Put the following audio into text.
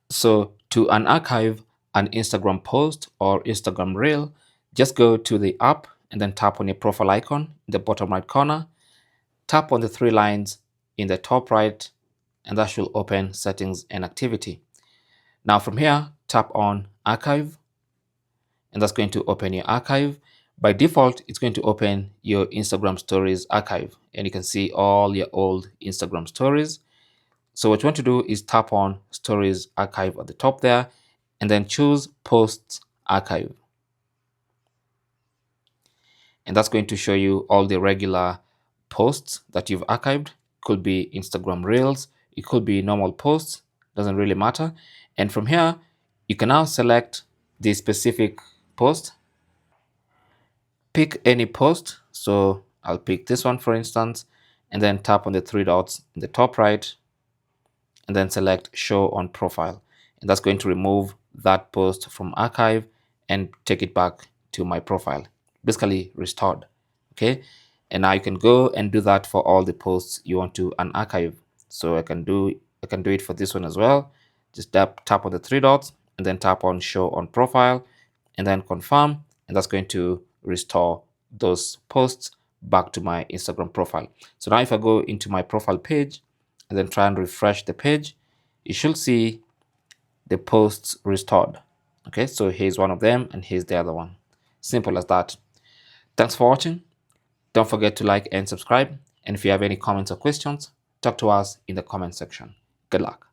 So to unarchive an Instagram post or Instagram reel, just go to the app and then tap on your profile icon in the bottom right corner. Tap on the three lines in the top right, and that should open settings and activity. Now from here, tap on archive, and that's going to open your archive. By default, it's going to open your Instagram stories archive, and you can see all your old Instagram stories. So what you want to do is tap on stories archive at the top there, and then choose posts archive. And that's going to show you all the regular posts that you've archived. Could be Instagram reels, it could be normal posts, doesn't really matter. And from here, you can now select the specific post. Pick any post. So I'll pick this one, for instance, and then tap on the three dots in the top right, and then select show on profile. And that's going to remove that post from archive and take it back to my profile, basically restored. Okay. And now you can go and do that for all the posts you want to unarchive. So I can do it for this one as well. Just tap on the three dots and then tap on show on profile and then confirm. And that's going to restore those posts back to my Instagram profile. So now if I go into my profile page and then try and refresh the page, you should see the posts restored. Okay, so here's one of them and here's the other one. Simple as that. Thanks for watching. Don't forget to like and subscribe. And if you have any comments or questions, talk to us in the comment section. Good luck.